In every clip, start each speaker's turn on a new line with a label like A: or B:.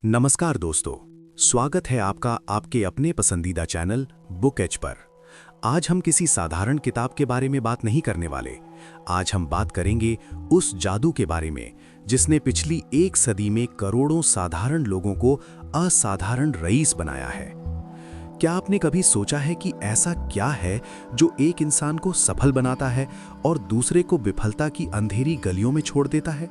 A: नमस्कार दोस्तों, स्वागत है आपका आपके अपने पसंदीदा चैनल बुक एज पर। आज हम किसी साधारण किताब के बारे में बात नहीं करने वाले। आज हम बात करेंगे उस जादू के बारे में जिसने पिछली एक सदी में करोड़ों साधारण लोगों को असाधारण रईस बनाया है। क्या आपने कभी सोचा है कि ऐसा क्या है जो एक इंसान को सफल बनाता है और दूसरे को विफलता की अंधेरी गलियों में छोड़ देता है?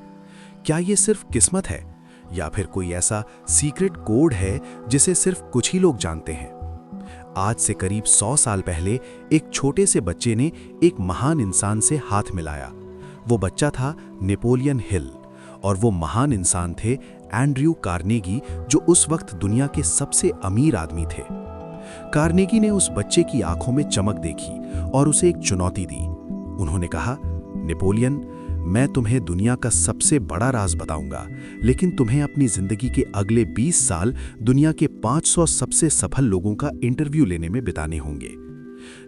A: क्या ये सिर्फ किस्मत है या फिर कोई ऐसा सीक्रेट कोड है जिसे सिर्फ कुछ ही लोग जानते हैं? आज से करीब 100 साल पहले एक छोटे से बच्चे ने एक महान इंसान से हाथ मिलाया। वो बच्चा था नेपोलियन हिल और वो महान इंसान थे एंड्रयू कार्नेगी, जो उस वक्त दुनिया के सबसे अमीर आदमी थे। कार्नेगी ने उस बच्चे की आंखों में चमक देखी और उसे एक चुनौती दी। उन्होंने कहा, नेपोलियन, मैं तुम्हें दुनिया का सबसे बड़ा राज बताऊंगा, लेकिन तुम्हें अपनी जिंदगी के अगले 20 साल दुनिया के 500 सबसे सफल लोगों का इंटरव्यू लेने में बिताने होंगे।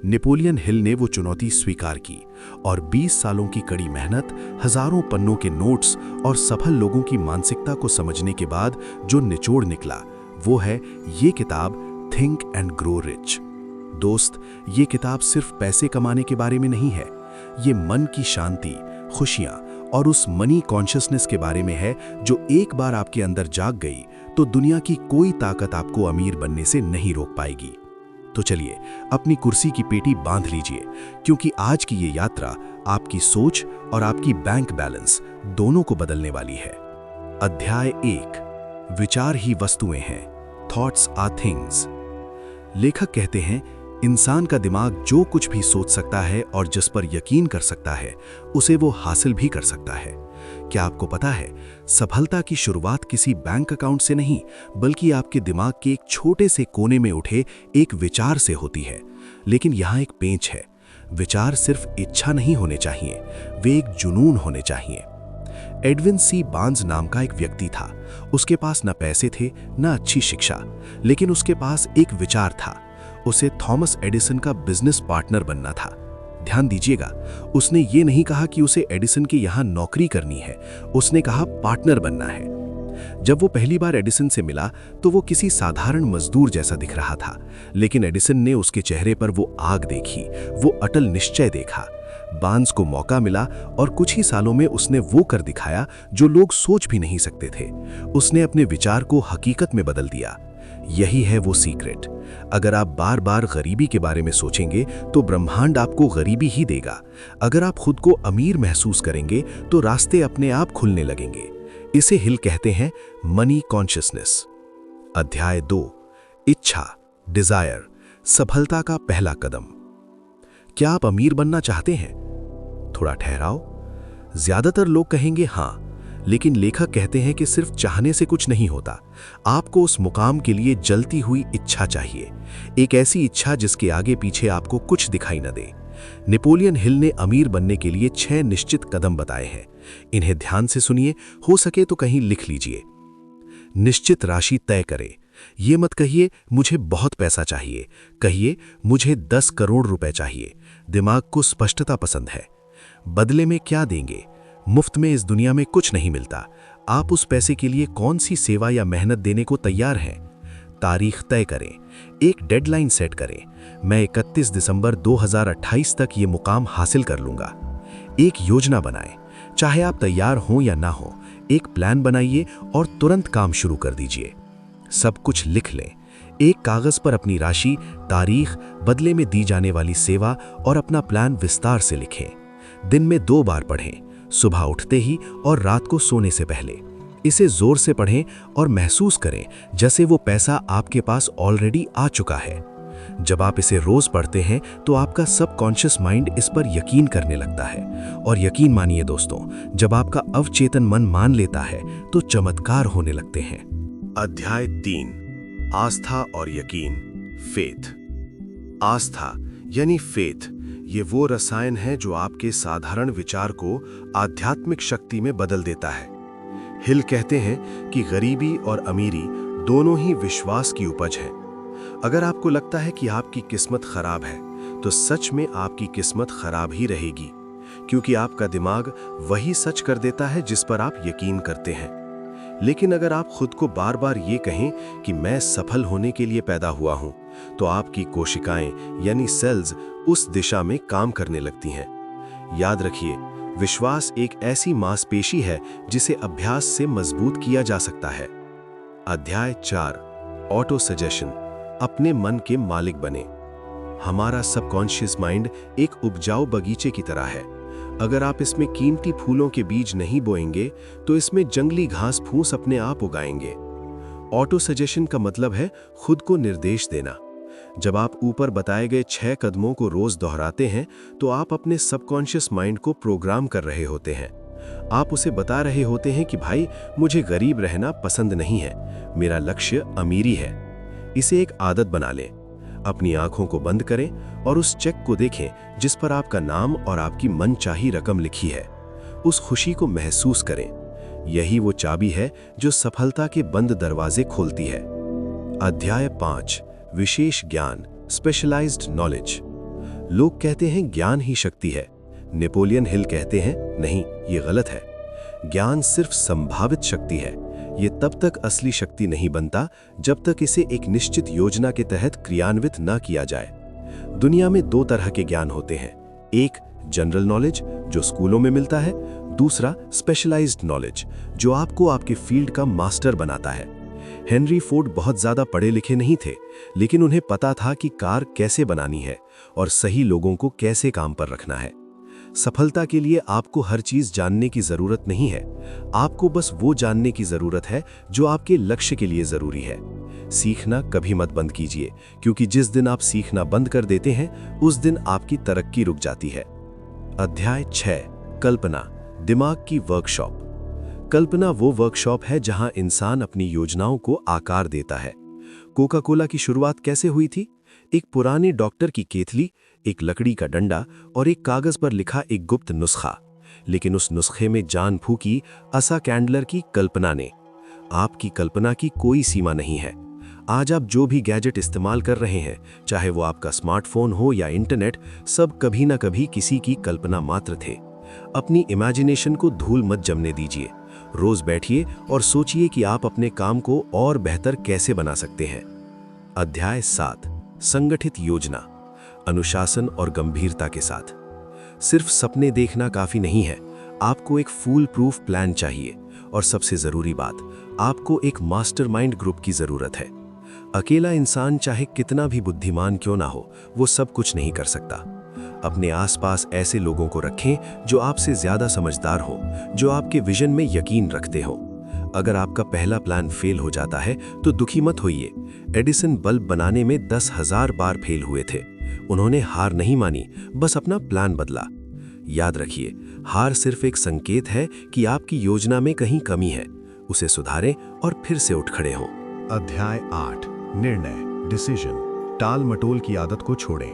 A: नेपोलियन हिल ने वो चुनौती स्वीकार की और 20 सालों की कड़ी मेहनत, हजारों पन्नों के नोट्स और सफल लोगों की मानसिकता को समझने के बाद जो निचोड़ निकला, वो है ये किताब थिंक एंड ग्रो रिच। दोस्त, ये किताब सिर्फ पैसे कमाने के बारे में नहीं है। ये मन की शांति, खुशियां और उस मनी कॉन्शियसनेस के बारे में है जो एक बार आपके अंदर जाग गई तो दुनिया की कोई ताकत आपको अमीर बनने से नहीं रोक पाएगी। तो चलिए अपनी कुर्सी की पेटी बांध लीजिए, क्योंकि आज की ये यात्रा आपकी सोच और आपकी बैंक बैलेंस दोनों को बदलने वाली है। अध्याय 1, विचार ही वस्तुएं हैं, थॉट्स आर थिंग्स। लेखक कहते हैं, इंसान का दिमाग जो कुछ भी सोच सकता है और जिस पर यकीन कर सकता है, उसे वो हासिल भी कर सकता है। क्या आपको पता है, सफलता की शुरुआत किसी बैंक अकाउंट से नहीं, बल्कि आपके दिमाग के एक छोटे से कोने में उठे एक विचार से होती है। लेकिन यहाँ एक पेंच है, विचार सिर्फ इच्छा नहीं होने चाहिए, वे एक जुनून होने चाहिए। एडविन सी बार्न्स नाम का एक व्यक्ति था। उसके पास न पैसे थे, न अच्छी शिक्षा, लेकिन उसके पास एक विचार था। उसे थॉमस एडिसन का बिजनेस पार्टनर बनना था। ध्यान दीजिएगा, उसने ये नहीं कहा कि उसे एडिसन के यहाँ नौकरी करनी है, उसने कहा पार्टनर बनना है। जब वो पहली बार एडिसन से मिला तो वो किसी साधारण मजदूर जैसा दिख रहा था, लेकिन एडिसन ने उसके चेहरे पर वो आग देखी, वो अटल निश्चय देखा। बार्न्स को मौका मिला और कुछ ही सालों में उसने वो कर दिखाया जो लोग सोच भी नहीं सकते थे। उसने अपने विचार को हकीकत में बदल दिया। यही है वो सीक्रेट। अगर आप बार बार गरीबी के बारे में सोचेंगे तो ब्रह्मांड आपको गरीबी ही देगा। अगर आप खुद को अमीर महसूस करेंगे तो रास्ते अपने आप खुलने लगेंगे। इसे हिल कहते हैं मनी कॉन्शियसनेस। अध्याय 2, इच्छा, डिजायर, सफलता का पहला कदम। क्या आप अमीर बनना चाहते हैं? थोड़ा ठहराओ। ज्यादातर लोग कहेंगे हाँ, लेकिन लेखक कहते हैं कि सिर्फ चाहने से कुछ नहीं होता। आपको उस मुकाम के लिए जलती हुई इच्छा चाहिए, एक ऐसी इच्छा जिसके आगे पीछे आपको कुछ दिखाई न दे। नेपोलियन हिल ने अमीर बनने के लिए 6 निश्चित कदम बताए हैं। इन्हें ध्यान से सुनिए, हो सके तो कहीं लिख लीजिए। निश्चित राशि तय करें। ये मत कहिए मुझे बहुत पैसा चाहिए, कहिए मुझे 10 करोड़ रुपए चाहिए। दिमाग को स्पष्टता पसंद है। बदले में क्या देंगे? मुफ्त में इस दुनिया में कुछ नहीं मिलता। आप उस पैसे के लिए कौन सी सेवा या मेहनत देने को तैयार हैं? तारीख तय करें, एक डेडलाइन सेट करें। मैं 31 दिसंबर 2028 तक ये मुकाम हासिल कर लूंगा। एक योजना बनाएं, चाहे आप तैयार हों या ना हो, एक प्लान बनाइए और तुरंत काम शुरू कर दीजिए। सब कुछ लिख लें, एक कागज पर अपनी राशि, तारीख, बदले में दी जाने वाली सेवा और अपना प्लान विस्तार से लिखें। दिन में 2 बार पढ़ें, सुबह उठते ही और रात को सोने से पहले। इसे जोर से पढ़ें और महसूस करें जैसे वो पैसा आपके पास ऑलरेडी आ चुका है। जब आप इसे रोज पढ़ते हैं तो आपका सबकॉन्शियस माइंड इस पर यकीन करने लगता है। और यकीन मानिए दोस्तों, जब आपका अवचेतन मन मान लेता है तो चमत्कार होने लगते हैं। अध्याय 3, आस्था और यकीन, फेथ। आस्था यानी फेथ, ये वो रसायन है जो आपके साधारण विचार को आध्यात्मिक शक्ति में बदल देता है। हिल कहते हैं कि गरीबी और अमीरी दोनों ही विश्वास की उपज है। अगर आपको लगता है कि आपकी किस्मत खराब है, तो सच में आपकी किस्मत खराब ही रहेगी, क्योंकि आपका दिमाग वही सच कर देता है जिस पर आप यकीन करते हैं।
B: लेकिन अगर आप खुद को बार बार ये कहें कि मैं सफल होने के लिए पैदा हुआ हूं, तो आपकी कोशिकाएं यानी सेल्स उस दिशा में काम करने लगती हैं। याद रखिए, विश्वास एक ऐसी मांसपेशी है जिसे अभ्यास से मजबूत किया जा सकता है। अध्याय 4, ऑटो सजेशन, अपने मन के मालिक बने। हमारा सबकॉन्शियस माइंड एक उपजाऊ बगीचे की तरह है। अगर आप इसमें कीमती फूलों के बीज नहीं बोएंगे तो इसमें जंगली घास फूस अपने आप उगाएंगे। ऑटो सजेशन का मतलब है खुद को निर्देश देना। जब आप ऊपर बताए गए 6 कदमों को रोज दोहराते हैं तो आप अपने सबकॉन्शियस माइंड को प्रोग्राम कर रहे होते हैं। आप उसे बता रहे होते हैं कि भाई, मुझे गरीब रहना पसंद नहीं है, मेरा लक्ष्य अमीरी है। इसे एक आदत बना लें। अपनी आंखों को बंद करें और उस चेक को देखें जिस पर आपका नाम और आपकी मनचाही रकम लिखी है। उस खुशी को महसूस करें। यही वो चाबी है जो सफलता के बंद दरवाजे खोलती है। अध्याय 5, विशेष ज्ञान, स्पेशलाइज्ड नॉलेज। लोग कहते हैं ज्ञान ही शक्ति है। नेपोलियन हिल कहते हैं नहीं, ये गलत है। ज्ञान सिर्फ संभावित शक्ति है। ये तब तक असली शक्ति नहीं बनता जब तक इसे एक निश्चित योजना के तहत क्रियान्वित न किया जाए। दुनिया में 2 तरह के ज्ञान होते हैं, एक जनरल नॉलेज जो स्कूलों में मिलता है, दूसरा स्पेशलाइज्ड नॉलेज जो आपको आपके फील्ड का मास्टर बनाता है। हेनरी फोर्ड बहुत ज्यादा पढ़े लिखे नहीं थे, लेकिन उन्हें पता था कि कार कैसे बनानी है और सही लोगों को कैसे काम पर रखना है। सफलता के लिए आपको हर चीज जानने की जरूरत नहीं है। आपको बस वो जानने की जरूरत है जो आपके लक्ष्य के लिए जरूरी है। सीखना कभी मत बंद कीजिए, क्योंकि जिस दिन आप सीखना बंद कर देते हैं उस दिन आपकी तरक्की रुक जाती है। अध्याय 6, कल्पना, दिमाग की वर्कशॉप। कल्पना वो वर्कशॉप है जहां इंसान अपनी योजनाओं को आकार देता है। कोका कोला की शुरुआत कैसे हुई थी? एक पुराने डॉक्टर की केतली, एक लकड़ी का डंडा और एक कागज पर लिखा एक गुप्त नुस्खा। लेकिन उस नुस्खे में जान फूकी आसा कैंडलर की कल्पना ने। आपकी कल्पना की कोई सीमा नहीं है। आज आप जो भी गैजेट इस्तेमाल कर रहे हैं, चाहे वो आपका स्मार्टफोन हो या इंटरनेट, सब कभी ना कभी किसी की कल्पना मात्र थे। अपनी इमेजिनेशन को धूल मत जमने दीजिए। रोज बैठिए और सोचिए कि आप अपने काम को और बेहतर कैसे बना सकते हैं। अध्याय 7, संगठित योजना, अनुशासन और गंभीरता के साथ। सिर्फ सपने देखना काफी नहीं है, आपको एक फूल प्रूफ प्लान चाहिए। और सबसे जरूरी बात, आपको एक मास्टरमाइंड ग्रुप की जरूरत है। अकेला इंसान चाहे कितना भी बुद्धिमान क्यों ना हो, वो सब कुछ नहीं कर सकता। अपने आसपास ऐसे लोगों को रखें जो आपसे ज्यादा समझदार हो, जो आपके विजन में यकीन रखते हो। अगर आपका पहला प्लान फेल हो जाता है तो दुखी मत होइए। एडिसन बल्ब बनाने में 10,000 बार फेल हुए थे। उन्होंने हार नहीं मानी, बस अपना प्लान बदला। याद रखिए, हार सिर्फ एक संकेत है कि आपकी योजना में कहीं कमी है। उसे सुधारें और फिर से उठ खड़े हों।
A: अध्याय 8, निर्णय, डिसीजन, टाल मटोल की आदत को छोड़ें।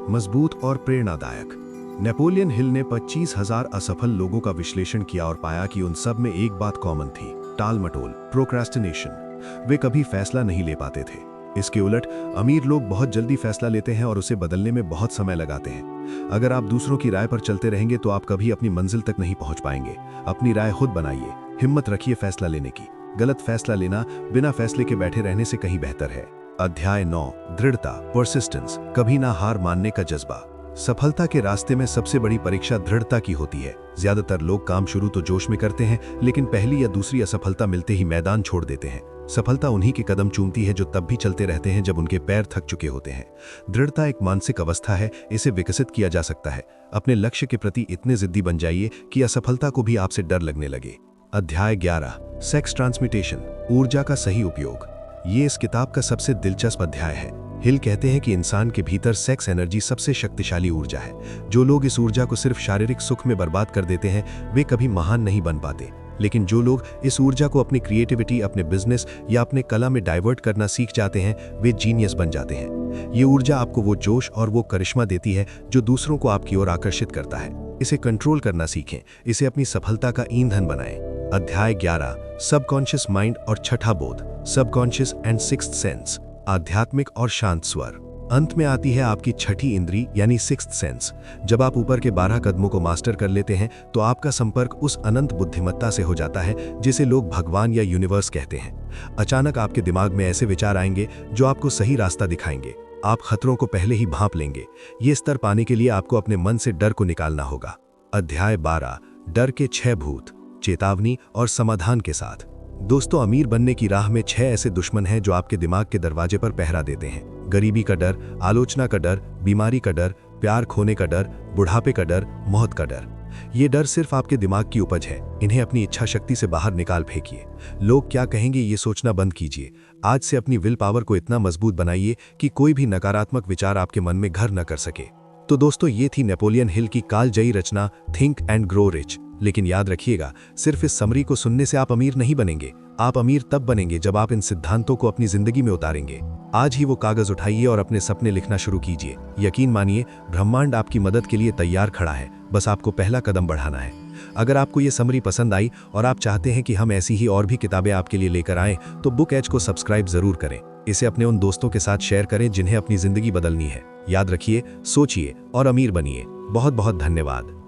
A: मजबूत और प्रेरणादायक। नेपोलियन हिल ने 25,000 असफल लोगों का विश्लेषण किया और पाया कि उन सब में एक बात कॉमन थी, टाल मटोल, प्रोक्रेस्टिनेशन। वे कभी फैसला नहीं ले पाते थे। इसके उलट अमीर लोग बहुत जल्दी फैसला लेते हैं और उसे बदलने में बहुत समय लगाते हैं। अगर आप दूसरों की राय पर चलते रहेंगे तो आप कभी अपनी मंजिल तक नहीं पहुंच पाएंगे। अपनी राय खुद बनाइए, हिम्मत रखिए फैसला लेने की। गलत फैसला लेना बिना फैसले के बैठे रहने से कहीं बेहतर है। अध्याय 9, दृढ़ता, परसिस्टेंस, कभी ना हार मानने का जज्बा। सफलता के रास्ते में सबसे बड़ी परीक्षा दृढ़ता की होती है। ज्यादातर लोग काम शुरू तो जोश में करते हैं, लेकिन पहली या दूसरी असफलता मिलते ही मैदान छोड़ देते हैं। सफलता उन्हीं के कदम चूमती है जो तब भी चलते रहते हैं जब उनके पैर थक चुके होते हैं। दृढ़ता एक मानसिक अवस्था है, इसे विकसित किया जा सकता है। अपने लक्ष्य के प्रति इतने जिद्दी बन जाइए कि असफलता को भी आपसे डर लगने लगे। अध्याय 11, सेक्स ट्रांसमिटेशन, ऊर्जा का सही उपयोग। ये इस किताब का सबसे दिलचस्प अध्याय है। हिल कहते हैं कि इंसान के भीतर सेक्स एनर्जी सबसे शक्तिशाली ऊर्जा है। जो लोग इस ऊर्जा को सिर्फ शारीरिक सुख में बर्बाद कर देते हैं वे कभी महान नहीं बन पाते, लेकिन जो लोग इस ऊर्जा को अपनी क्रिएटिविटी, अपने बिजनेस या अपने कला में डाइवर्ट करना सीख जाते हैं वे जीनियस बन जाते हैं। ये ऊर्जा आपको वो जोश और वो करिश्मा देती है जो दूसरों को आपकी ओर आकर्षित करता है। इसे कंट्रोल करना सीखें, इसे अपनी सफलता का ईंधन बनाएं। अध्याय 11, सबकॉन्शियस माइंड और छठा बोध, सबकॉन्शियस एंड सिक्स्थ सेंस, आध्यात्मिक और शांत स्वर। अंत में आती है आपकी छठी इंद्री यानी सिक्स्थ सेंस। जब आप ऊपर के 12 कदमों को मास्टर कर लेते हैं तो आपका संपर्क उस अनंत बुद्धिमत्ता से हो जाता है जिसे लोग भगवान या यूनिवर्स कहते हैं। अचानक आपके दिमाग में ऐसे विचार आएंगे जो आपको सही रास्ता दिखाएंगे। आप खतरों को पहले ही भांप लेंगे। ये स्तर पाने के लिए आपको अपने मन से डर को निकालना होगा। अध्याय 12, डर के 6 भूत, चेतावनी और समाधान के साथ। दोस्तों, अमीर बनने की राह में 6 ऐसे दुश्मन हैं जो आपके दिमाग के दरवाजे पर पहरा देते हैं। गरीबी का डर, आलोचना का डर, बीमारी का डर, प्यार खोने का डर, बुढ़ापे का डर, मौत का डर। ये डर सिर्फ आपके दिमाग की उपज है। इन्हें अपनी इच्छा शक्ति से बाहर निकाल फेंकिए। लोग क्या कहेंगे ये सोचना बंद कीजिए। आज से अपनी विल पावर को इतना मजबूत बनाइए कि कोई भी नकारात्मक विचार आपके मन में घर न कर सके। तो दोस्तों, ये थी नेपोलियन हिल की कालजयी रचना थिंक एंड ग्रो रिच। लेकिन याद रखिएगा, सिर्फ इस समरी को सुनने से आप अमीर नहीं बनेंगे। आप अमीर तब बनेंगे जब आप इन सिद्धांतों को अपनी जिंदगी में उतारेंगे। आज ही वो कागज उठाइए और अपने सपने लिखना शुरू कीजिए। यकीन मानिए, ब्रह्मांड आपकी मदद के लिए तैयार खड़ा है। बस आपको पहला कदम बढ़ाना है। अगर आपको ये समरी पसंद आई और आप चाहते हैं कि हम ऐसी ही और भी किताबें आपके लिए लेकर आएं, तो बुक एज को सब्सक्राइब जरूर करें। इसे अपने उन दोस्तों के साथ शेयर करें जिन्हें अपनी जिंदगी बदलनी है। याद रखिए, सोचिए और अमीर बनिए। बहुत बहुत धन्यवाद।